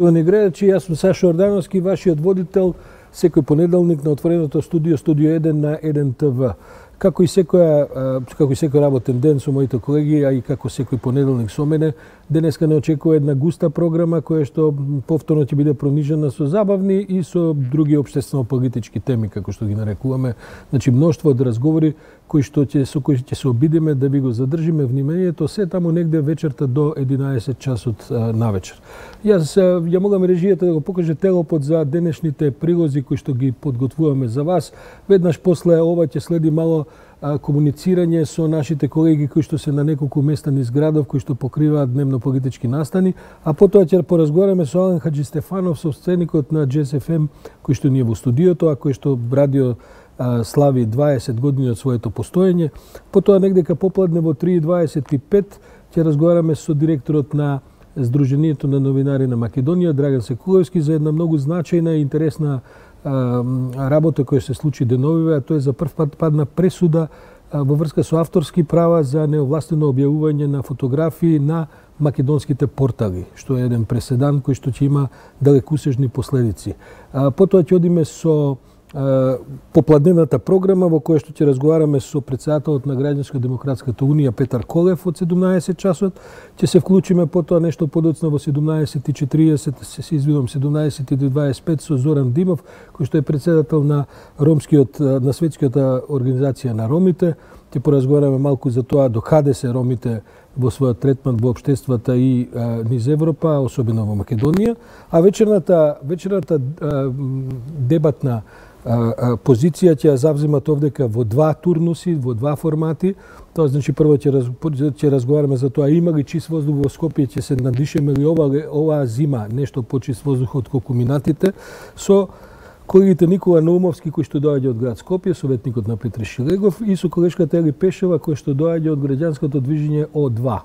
Поштовани гледачи, јас сум Сашо Ордановски, вашиот водител, секој понеделник на отвореното студио 1 на 1 ТВ. Како и секој работен ден со моите колеги, а и како секој понеделник со мене, денеска не очекува една густа програма која што повторно ќе биде пронижена со забавни и со други општествено-политички теми, како што ги нарекуваме. Значи, множество од разговори со кои ќе се обидиме да ви го задржиме вниманието се таму негде вечерта до 11 часот навечер. Јас ја молам режијата да го покаже телопот за денешните прилози кои што ги подготвуваме за вас. Веднаш после ова ќе следи мало комуницирање со нашите колеги кои што се на неколку места низ градов, кои што покриваат дневно-политички настани, а потоа ќе поразговараме со Ален Хаджистефанов, собственикот на Jazz FM, кој што ни е во студиото, а кој што радио слави 20 години од своето постоење. Потоа негдека попладне во 3:25 ќе разговараме со директорот на Сдруженијето на новинари на Македонија, Драган Секуловски, за една многу значајна и интересна работа која се случи деновиве, а тоа е за прв пат падна пресуда во врска со авторски права за неовластено објавување на фотографии на македонските портали, што е еден преседан кој што ќе има далекусежни последици. Потоа ќе одиме со попладневната програма во која што ќе разговараме со председателот на Граѓанско-демократската унија Петар Колев од 17 часот. Ќе се вклучиме потоа нешто подоцна во 17:40, се извинувам, 17:25 со Зоран Димов, кој што е председател на светската организација на ромите. Ќе поразговараме малку за тоа до каде се ромите во својот третман во општествата и низ Европа, особено во Македонија. А вечерната дебатна позиција ќе ја завземат овдека во два турнуси, во два формати. Тоа значи прво ќе разговараме за тоа има ли чист воздух во Скопје, ќе се надишеме ли оваа зима нешто почист воздух од колку минатите, со колегите Никола Наумовски кој што доаѓа од град Скопје, советникот на Петре Шилегов, и со колешката Ели Пешева кој што доаѓа од граѓанското движење О2,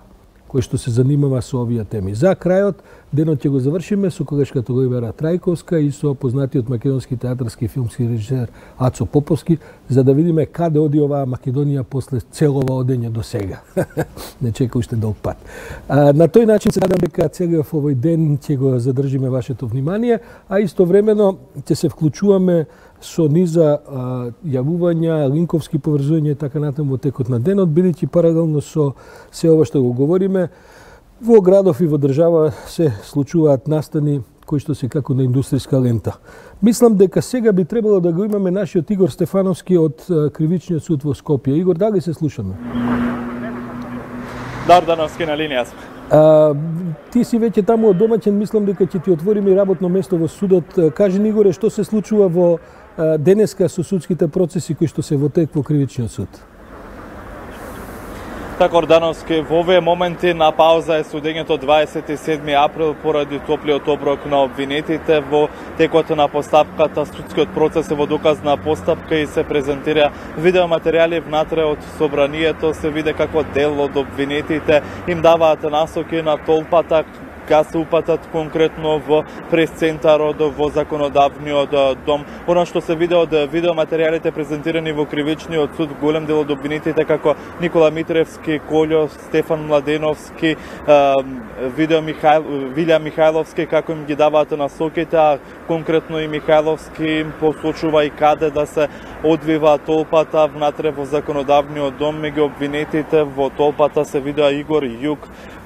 кој што се занимава со овие теми. За крајот, денот ќе го завршиме со колешката Оливера Трајковска и со познатиот македонски театарски и филмски режисер Ацо Поповски, за да видиме каде оди оваа Македонија после целова одење до сега. Не чека уште долг пат. На тој начин се надам дека целиот овој ден ќе го задржиме вашето внимание, а истовремено ќе се вклучуваме со низа јавувања, линковски поврзувања и така натаму во текот на денот, бидејќи паралелно со се ова што го говориме, во градов и во држава се случуваат настани кои што се како на индустријска лента. Мислам дека сега би требало да го имаме нашиот Игор Стефановски од Кривичниот суд во Скопје. Игор, дали се слушаме? Да, Ордановски на линија сме. Ти си веќе таму од домаќен, мислам дека ќе ти отвориме работно место во судот. Кажи ни, Игоре, што се случува во денеска со судските процеси кои што се во тек во Кривичниот суд? Така, Ордановски, во овие моменти на пауза е судењето 27 април поради топлиот оброк на обвинетите. Во текот на постапката, судскиот процес е во доказна постапка и се презентира видеоматеријали внатре од собранието. Се виде како дел од обвинетите им даваат насоки на толпата кога се упатат конкретно во прес-центарот во законодавниот дом. Она што се виде од видеоматеријалите презентирани во Кривичниот суд, голем дел од обвинетите како Никола Митревски, Колјо, Стефан Младеновски, Вилја Михајловски, како им ги даваат насоките, а конкретно и Михајловски им посочува и каде да се одвива толпата внатре во законодавниот дом. Меѓу обвинетите во толпата се видеа Игор Јук,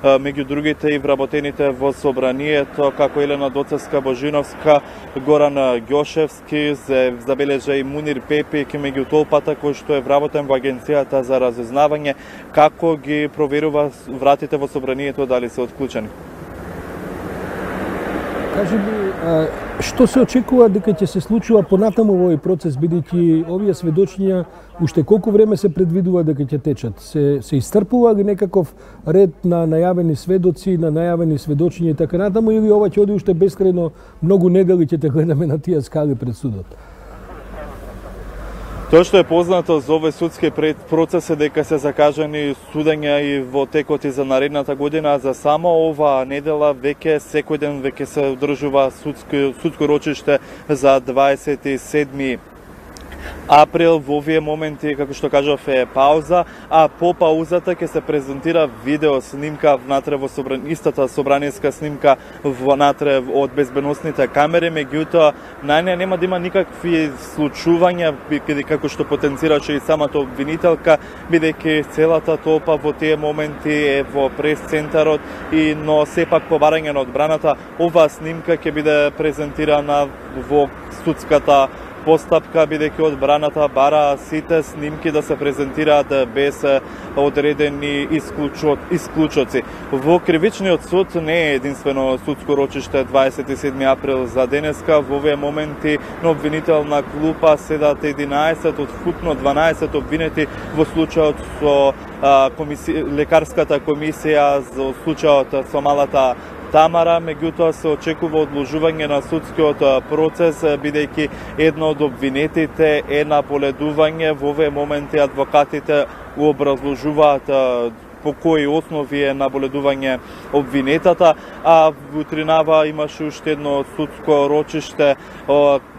меѓу другите и вработените во собранието, како Елена Доцевска Божиновска, Горан Ѓошевски, се забележа и Мунир Пепик меѓу толпата кој што е вработен во Агенцијата за разузнавање. Како ги проверува вратите во собранието, дали се отклучени? Кажи ми, што се очекува дека ќе се случува понатаму во овој процес, бидејќи овие сведочња уште колку време се предвидува дека ќе течат? Се истрпува ли некаков ред на најавени сведоци, на најавени сведочња и така натаму, или ова ќе оди уште бескрајно многу недели ќе те гледаме на тие скали пред судот? Тоа што е познато за овој судски процес е дека се закажани судења и во текот и за наредната година, за само оваа недела веќе секој ден веќе се одржува судско рочиште за 27 април во овие моменти, како што кажав, е пауза, а по паузата ќе се презентира видео снимка внатре во истата собраниска снимка внатре од безбедносните камери, меѓутоа на неа нема да има никакви случувања, како што потенцираше и самата обвинителка, бидејќи целата толпа во тие моменти е во прес-центарот, но сепак по барање на одбраната, оваа снимка ќе биде презентирана во судската постапка, бидејќи одбраната бара сите снимки да се презентираат без одредени исклучоци. Во кривичниот суд не е единствено судско рочиште 27 април за денеска. Во овие моменти на обвинителна клупа седат 11 од вкупно 12 обвинети во случајот со лекарската комисија, за случајот со малата Тамара, меѓутоа се очекува одложување на судскиот процес, бидејќи едно од обвинетите е на боледување. Во овие моменти адвокатите образложуваат по кои основи е на боледување обвинетата, а утринава имаше уште едно судско рочиште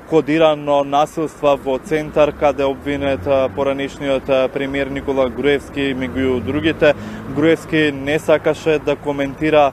кодирано насилство во центар, каде обвинет поранешниот премиер Никола Груевски меѓу другите. Груевски не сакаше да коментира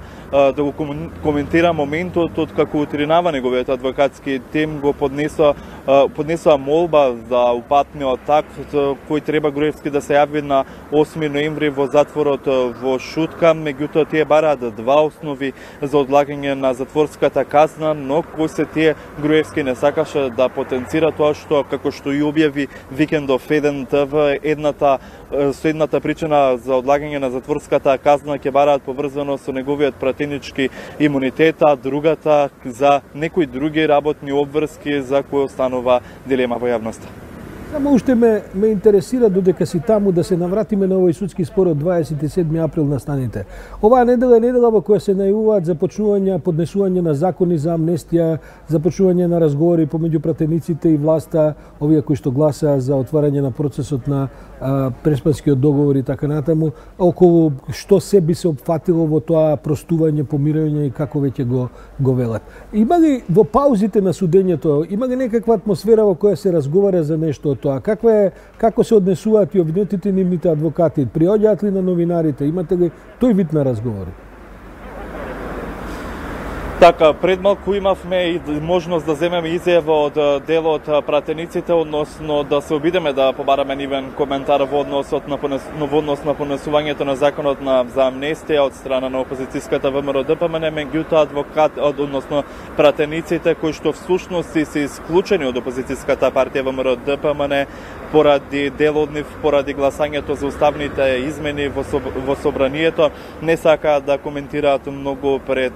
моментот од како утринава неговиот адвокатски тим го поднесоа молба за упатниот акт кој треба Груевски да се јави на 8 ноември во затворот во Шутка, меѓутоа тие бараат два основи за одлагање на затворската казна, но кои се тие Груевски не сакаше да потенцира тоа што, како што и објави викендов 1 ТВ, едната причина за одлагање на затворската казна ќе бараат поврзано со неговиот пратенички имунитет, а другата за некои други работни обврски за кои останува дилема во јавноста. Само уште ме интересира, додека си таму, да се навратиме на овој судски спор од 27 април на станите. Оваа недела е недела во која се најавуваат започнување, поднесување на закони за амнестија, започнување на разговори помеѓу пратениците и власта, овие кои што гласаа за отварање на процесот на преспанскиот договор и така натаму, околу што се би се опфатило во тоа простување, помирање и како веќе го велат. Има ли во паузите на судењето, има ли некаква атмосфера во која се разговара за нешто од тоа? Како се однесуваат и обвинетите и нивните адвокати? Приоѓаат ли на новинарите? Имате ли тој вид на разговори? Така, пред малку имавме и можност да земеме изјава од дел од пратениците, односно да се обидеме да побараме нивен коментар во однос на понесувањето на законот за амнестија од страна на опозицијската ВМРО-ДПМН, меѓутоа адвокат, односно пратениците кои што всушност се исклучени од опозицијската партија ВМРО-ДПМН поради дел од нив, поради гласањето за уставните измени во собранието, не сакаат да коментираат многу пред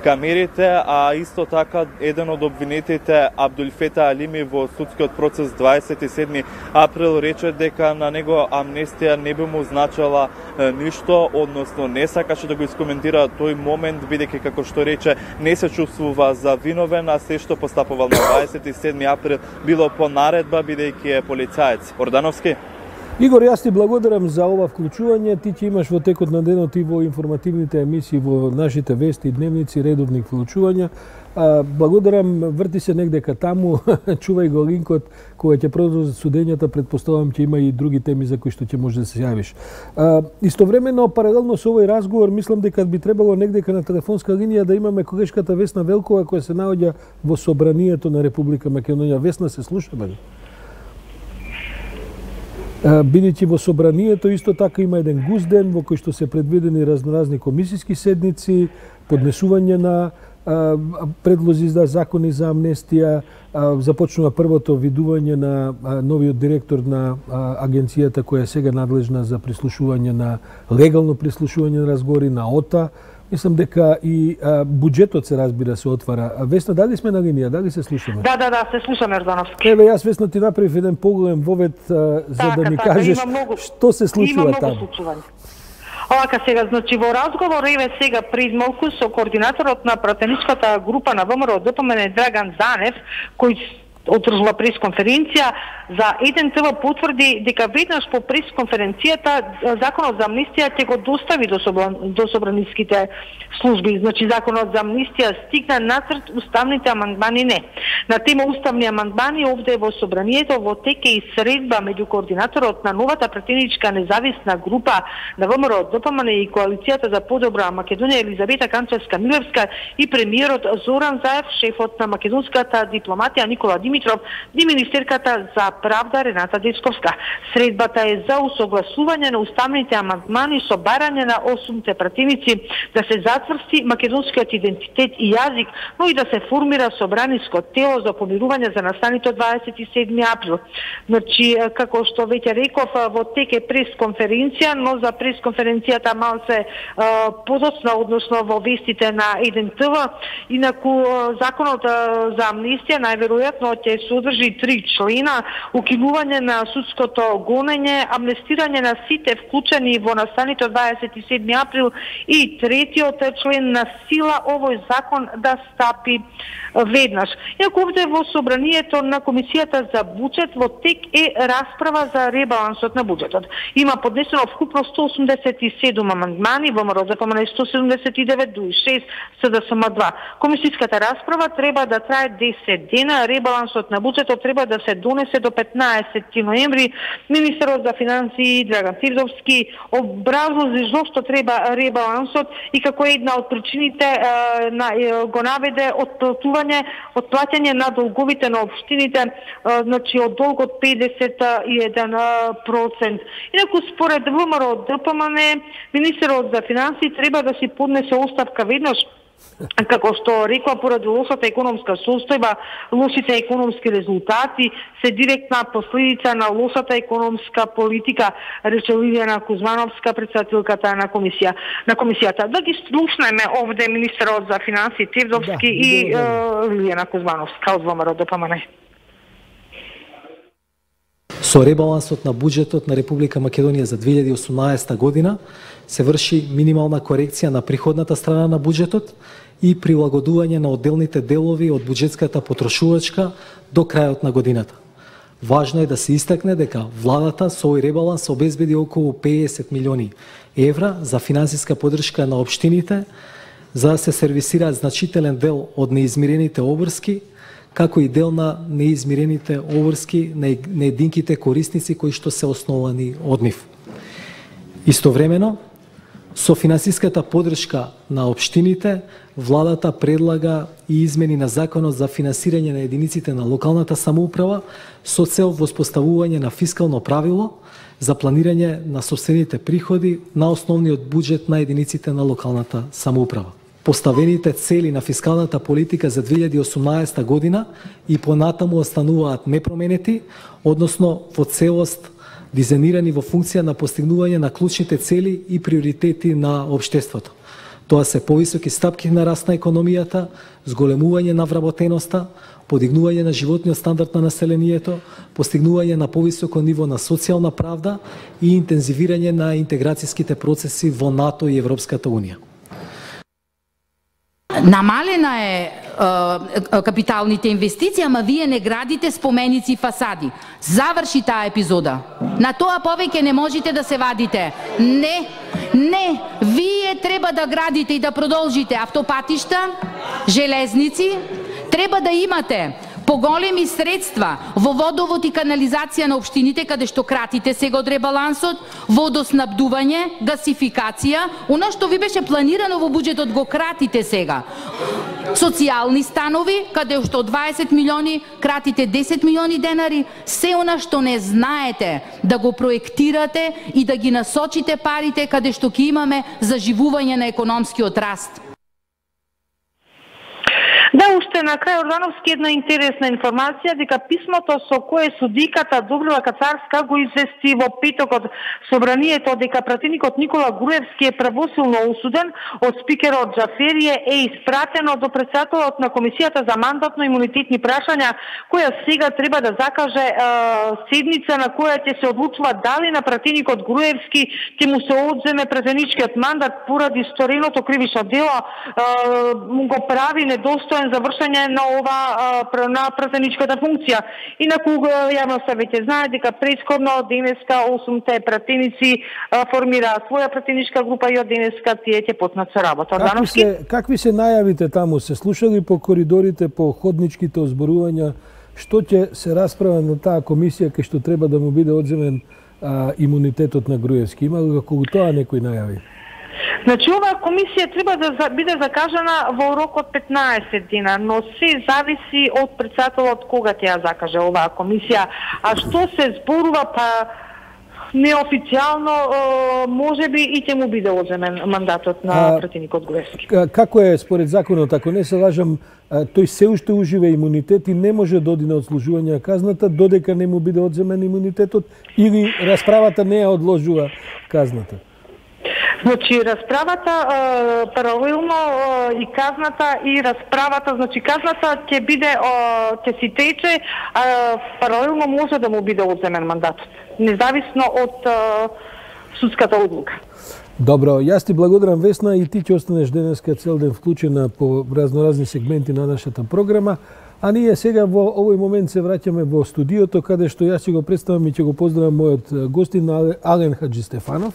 камерите, а исто така еден од обвинетите, Абдулфета Алими, во судскиот процес 27 април рече дека на него амнестија не би му значила ништо, односно не сакаше да го искоментира тој момент, бидејќи, како што рече, не се чувствува завиновен, а се што постапувал на 27 април било по наредба, бидејќи е полицаец. Ордановски? Игор, јас ти благодарам за ова вклучување. Ти ќе имаш во текот на денот и во информативните емисии во нашите вести и дневници редовни вклучувања. Благодарам, врти се негдека таму, чувај го линкот, кога ќе продолжат судењата, предпоставам ќе има и други теми за кои што ќе може да се јавиш. Истовремено, паралелно со овој разговор, мислам дека би требало негдека на телефонска линија да имаме колешката Весна Велкова, која се наоѓа во собранието на Република Македонија. Весна, се слушаме ли? Бидејќи во собранието исто така има еден гузден во кој што се предвидени разноразни комисиски седници, поднесување на предлози за закони за амнестија, започнува првото видување на новиот директор на агенцијата која е сега надлежна за прислушување на легално прислушување на разговори на ОТА. Мислам дека и буџетот се разбира се отвара. Весна, дали сме на линија? Дали се слушаме? Да, се слушаме, Ордановски. Еве, јас, Весна, ти направив еден поголем вовед за да ми кажеш што се случува таму. Овака сега, значи во разговор еве сега пред малку со координаторот на пратеничката група на ВМРО-ДПМН Драган Занев, кој одржала пресконференција, за еден ТВ потврди дека веднаш по пресконференцијата законот за амнистија ќе го достави до собраниските служби. Значи законот за амнистија стигна нацрт, уставните амандмани не. На тема уставни амандмани овде во собранието во тек е и средба меѓу координаторот на новата претеничка независна група на ВМРО ДПМН и коалицијата за подобра Македонија Елизавета Канчевска-Милевска и премиерот Зоран Заев, шефот на македонската дипломатија Никола Димитров и министерката за правда Рената Дечковска. Средбата е за усогласување на уставните амандмани со барање на 8 пратеници да се зацврсти македонскиот идентитет и јазик, но и да се формира собраниско тело за помирување за настаните 27 април. Значи, како што веќе реков, во тек е пресконференција, но за пресконференцијата малце подоцна, односно во вестите на еден ТВ. Инаку законот за амнистија најверојатно ќе содржи 3 члена: укинување на судското гонење, амнестирање на сите вклучени во настаните 27 април и третиот член на сила овој закон да стапи веднаш. Иако овде во собранието на Комисијата за буџет во тек е расправа за ребалансот на буџетот. Има поднесено вкупно 187 амандмани, ВМРО ДПМН 179 дуи 6 СДСМ2. Комисиската расправа треба да трае 10 дена, ребалансот на буџетот треба да се донесе до 15 ноември. Министерот за финансии Драган Тивдовски образложи зошто треба ребалансот и како една од причините го наведе од плаќање на долговите на општините, значи од долг од 51%. Инаку според ВМРО ДПМН, министерот за финансии треба да си поднесе оставка веднаш, како што рекла, поради лошата економска состојба, лошите економски резултати се директна последица на лошата економска политика, рече Лилијана Кузмановска, председателката на комисијата. Да ги слушнеме овде министерот за финансии Тевдовски и Лилијана Кузмановска од ВМРО ДПМН. Со ребалансот на буџетот на Република Македонија за 2018 година се врши минимална корекција на приходната страна на буџетот и прилагодување на одделните делови од буџетската потрошувачка до крајот на годината. Важно е да се истакне дека владата со овој ребаланс обезбеди околу 50 милиони евра за финансиска подршка на општините за да се сервисираат значителен дел од неизмирените обврски, како и дел на неизмирените обврски на единките корисници кои што се основани од нив. Истовремено, со финансиската подршка на општините, владата предлага и измени на законот за финансирање на единиците на локалната самоуправа со цел воспоставување на фискално правило за планирање на сопствените приходи на основниот буџет на единиците на локалната самоуправа. Поставените цели на фискалната политика за 2018 година и понатаму остануваат непроменети, односно во целост дизајнирани во функција на постигнување на клучните цели и приоритети на општеството. Тоа се повисоки стапки на раст на економијата, зголемување на вработеноста, подигнување на животниот стандард на населението, постигнување на повисоко ниво на социјална правда и интензивирање на интеграцијските процеси во НАТО и Европската Унија. Намалена е капиталните инвестиции, ама вие не градите споменици и фасади. Заврши таа епизода. На тоа повеќе не можете да се вадите. Не, вие треба да градите и да продолжите автопатишта, железници, треба да имате поголеми средства во водовод и канализација на општините каде што кратите сега од ребалансот, водоснабдување, гасификација, она што ви беше планирано во буџетот го кратите сега. Социјални станови, каде што 20 милиони кратите 10 милиони денари, се она што не знаете да го проектирате и да ги насочите парите каде што ќе имаме заживување на економскиот раст. Да, уште на крај Ордановски една интересна информација дека писмото со кое судиката Добрива Кацарска го извести во петокот собранието дека пратеникот Никола Груевски е правосилно осуден од спикерот Џафери е испратено до председателот на Комисијата за мандатно-имунитетни прашања, која сега треба да закаже седница на која ќе се одлучува дали на пратеникот Груевски ќе му се одземе пратеничкиот мандат поради стореното кривично дело, го прави недостоен подготвен за вршење на на пратеничката функција. Инаку јавноста веќе знае дека претходно денеска 8-те пратеници формираат своја пратеничка група и од денеска тие ќе почнат со работа. Какви се најавите таму? Се слушали по коридорите, по ходничките озборувања? Што ќе се расправа на таа комисија кај што треба да му биде одземен имунитетот на Груевски? Има ли околу тоа некои најави? Значи, оваа комисија треба да биде закажана во рок од 15 дена, но се зависи од претседателот кога ќе ја закаже оваа комисија. А што се зборува, па неофицијално можеби и ќе му биде одземен мандатот на пратеникот Груевски. Како е според законот, ако не се лажам, тој се уште ужива имунитет и не може да оди на одслужување на казната додека не му биде одземен имунитетот или расправата не ја одложува казната? Значи, расправата паралелно и казната и расправата, значи казната ќе биде ќе си тече, паралелно може да му биде одземен мандатот, независно од судската одлука. Добро, јас ти благодарам, Весна, и ти ќе останеш денеска цел ден вклучена по разноразни сегменти на нашата програма. А ние сега во овој момент се враќаме во студиото, каде што јас ќе го представам и ќе го поздравам мојот гостин Ален Хаджистефанов,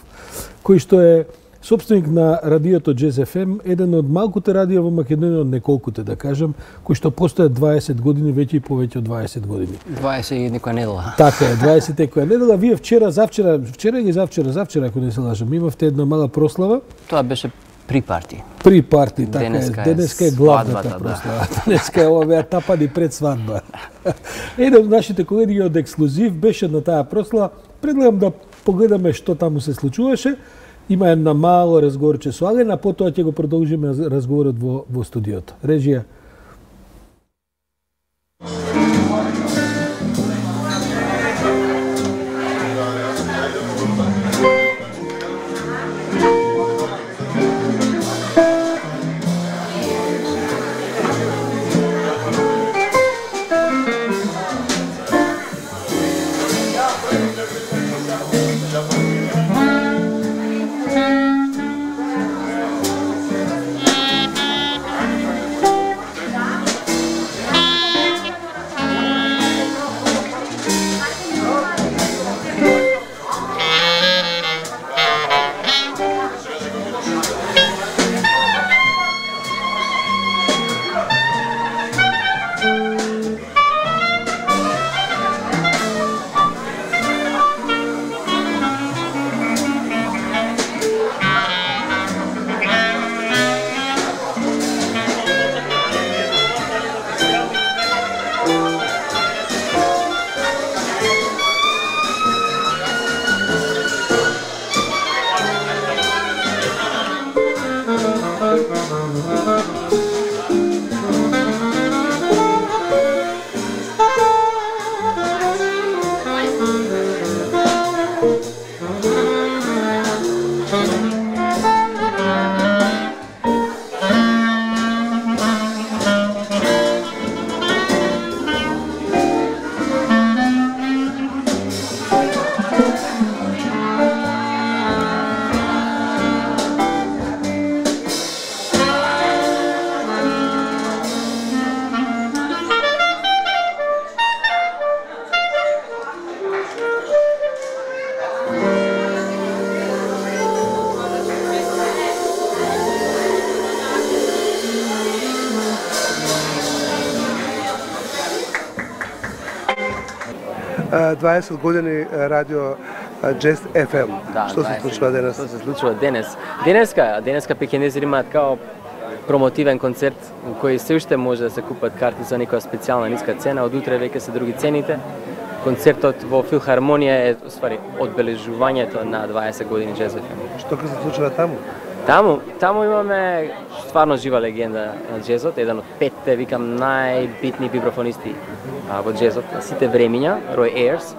кој што е собственик на радиото Джез FM, еден од малкуте радио во Македонија, од неколкуте да кажам, кои што постојат 20 години, веќе и повеќе од 20 години. 20 и некоја недела. Така е, 20 некоја недела. Вие вчера или завчера, ако не се лажам, имавте една мала прослава. Тоа беше при парти. При парти, така денеска е главната прослава. Да. Денеска е овие тапани пред свадба. Еден од нашите колеги од Ексклузив беше на таа прослава. Предлагам да погледаме што таму се случуваше. Има една мало разговорче со Ален, а потоа ќе го продолжиме разговорот во студиото. Режија. ...20 години радио Джез FM. Да, што се случува денес? Што се случува денес? Денеска пекинезери имаат као промотивен концерт кој се уште може да се купат карти за некоја специјална ниска цена, од утре веќе се други цените. Концертот во Филхармонија е уствари одбележувањето на 20 години Джез FM. Што ќе се случува таму? Таму имаме стварно жива легенда на джезот, еден од 5-те, викам, најбитни вибрафонисти во джезот на сите времиња, Рој Ејрс,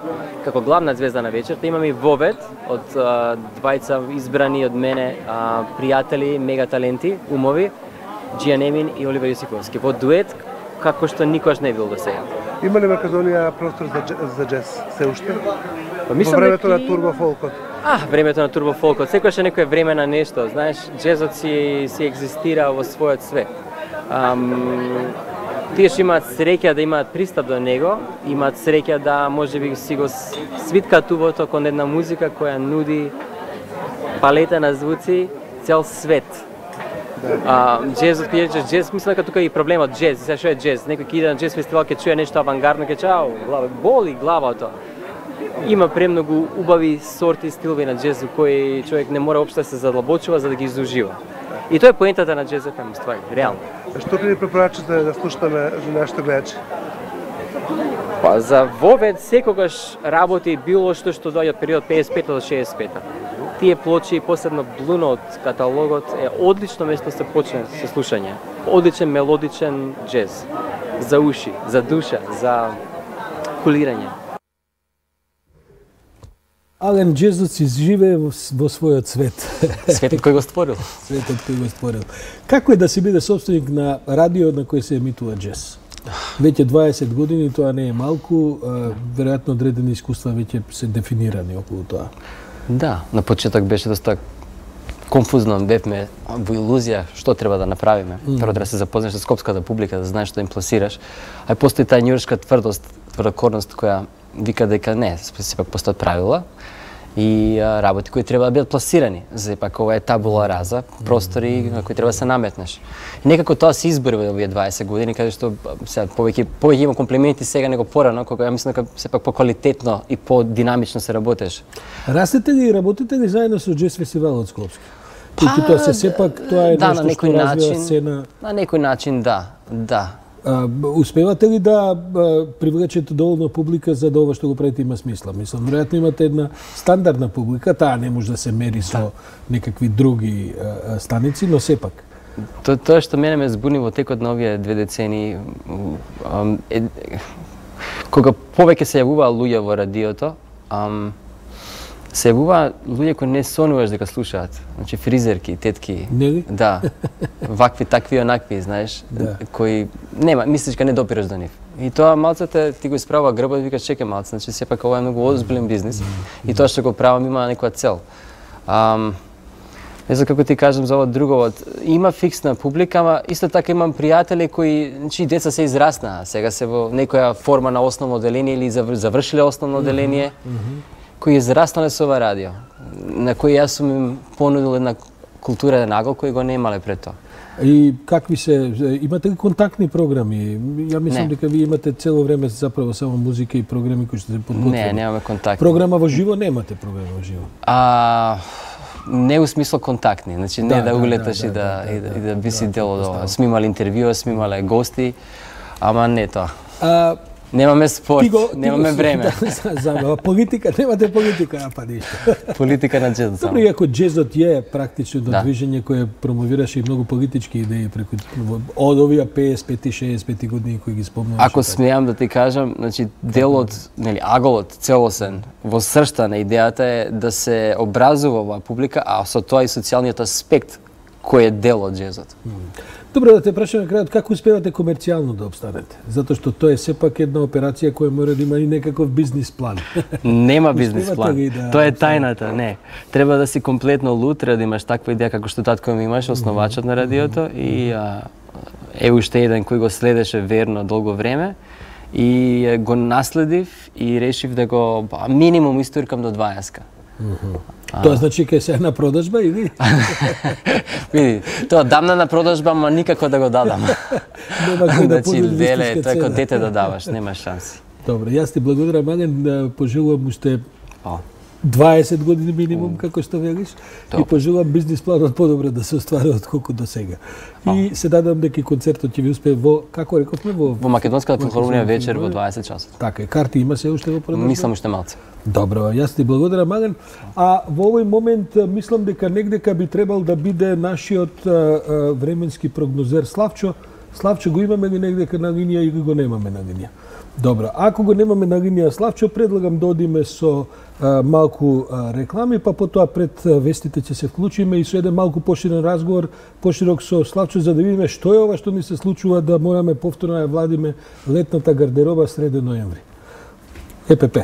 како главна звезда на вечерта. Имаме и вовед од двајца избрани од мене пријатели, мега таленти, умови, Джијан Емин и Оливер Јосиковски, во дует како што никош не бил до сега. Има ли Македонија простор за джез се уште? Во времето на турбофолкот? Времето на турбофолкот. Секојаш е некое време на нешто, знаеш, джезот си екзистира во својот свет. Тие што имаат среќа да имаат пристап до него, имаат среќа да можеби си го свиткаат убавото кон една музика која нуди палета на звуци цел свет. Джезот, кога джез, мислам дека тука е и проблемот джез. Сега што е джез? Некој ќе иде на джез фестивал, ќе чуе нешто авангардно, ќе чао, боли главото. Има премногу убави сорти и стилови на джез кои човек не мора општо да се задлабочува за да ги изужива. И тоа е поентата на Джез FM, ствари, реално. Што ќе ни препорачате да слушаме за нашите гледачи? Па за вовед секогаш работи било што доаѓа од период 55 до 65. Тие плочи и посебно Blue Note каталогот е одлично место се почне со слушање. Одличен мелодичен джез. За уши, за душа, за кулирање. Ален, джезот си живее во својот свет. Светот кој го створил. Светот кој го створил. Како е да си биде собственик на радио на кој се емитува джез? Веќе 20 години, тоа не е малку, веројатно одредени искуства веќе се дефинирани околу тоа. Да, на почеток беше доста конфузно, бевме во илузија што треба да направиме. Прво треба да се запознаеш со скопската публика, да знаеш што им пласираш. А постои таа њујоршка тврдокорност која вика дека не, сепак постојат правила и работи кои треба да бидат пласирани. Сепак ова е табула раза, простори на кои треба да се наметнеш. И некако тоа се избори во овие 20 години, каде што сега повеќе има комплименти сега него порано, кога ја мислам дека сепак поквалитетно и подинамично се работеше. Растете ли и работите ли заедно со Джез фестивалот Скопски? Кој тоа се сепак тоа е нешто што развива сцена. На некој начин да. Успевате ли да привлечете доволно публика за да ова што го правите има смисла? Мислам, веројатно имате една стандардна публика, таа не може да се мери со некакви други станици, но сепак. Тоа што мене ме збуни во текот на овие 2 децении, кога повеќе се јавуваа луѓе во радиото, се јавуваа луѓе кои не сонуваш дека слушаат. Значи фризерки, тетки. Нели? Да. Вакви, такви, онакви, знаеш, кои нема, мислиш дека не допираш до нив. И тоа малците ти го исправа грбот, викаш чекај малце, значи сепак ова е многу озбилен бизнис. И тоа што го правам има некоја цел. Не знам како ти кажам за ова друго, има фиксна публика, ама исто така имам пријатели кои, значи деца се израснаа, сега се во некоја форма на основно оделение или завршиле основно оделение, кои израснале со ова радио, на кои јас сум им понудил една култура, еден агол кој го немале пред тоа. И какви се, имате ли контактни програми? Ја мислам дека ви имате цело време заправо само музика и програми кои што се подготвени. Не, немаме контактни. Програма во живо немате програма во живо. Не у смисло контактни, значи не да улеташ и да биси дел од ова. Сме имале интервјуа, сме имале гости, ама не тоа. Немаме спорт, немаме време. За политика, немате политика, па ништо. Политика на джезот само. Добро, иако джезот е практично движење кое промовираше и многу политички идеи преку од овие 55-65 години кои ги спомнуваш. Ако смеам да ти кажам, значи делот, нели аголот целосен во сршта на идејата е да се образува оваа публика, а со тоа и социјалниот аспект кој е дел од джезот. Добро, да те прашам на крајот, како успевате комерцијално да обстанете? Затоа што тоа е сепак една операција која мора да има и некаков бизнис план. Нема бизнис план. Тоа е тајната, не. Треба да си комплетно луд, треба да имаш таква идеја како што татко ми имаше, основачот на радиото и е уште еден кој го следеше верно долго време и го наследив и решив да го минимум истуркам до 20. Тоа значи ке се на продажба или? Види, тоа дамна на продажба, ама никако да го дадам. Значи, деле, тоа е како дете да даваш, нема шанси. Добро, јас ти благодарам, Маген, пожелувам уште 20 години минимум, како што велиш, и пожелувам бизнис планот подобро да се оствари отколку до сега. И се надевам дека концертот ќе ви успее во, како рековме, во Македонската филхармонија вечер во 20 часот. Така е, карти има се уште во продажба? Мислам уште малце. Добро, јас ти благодарам, Маген. А во овој момент мислам дека негдека би требал да биде нашиот временски прогнозер Славчо. Славчо го имаме ли негдека на линија или го немаме на линија? Добро, ако го немаме на линија Славчо, предлагам да одиме со малку реклами, па потоа пред вестите ќе се вклучиме и со еден малку поширен разговор, поширок со Славчо, за да видиме што е ова што ни се случува, да мораме повторно да владиме летната гардероба среде ноември. ЕПП.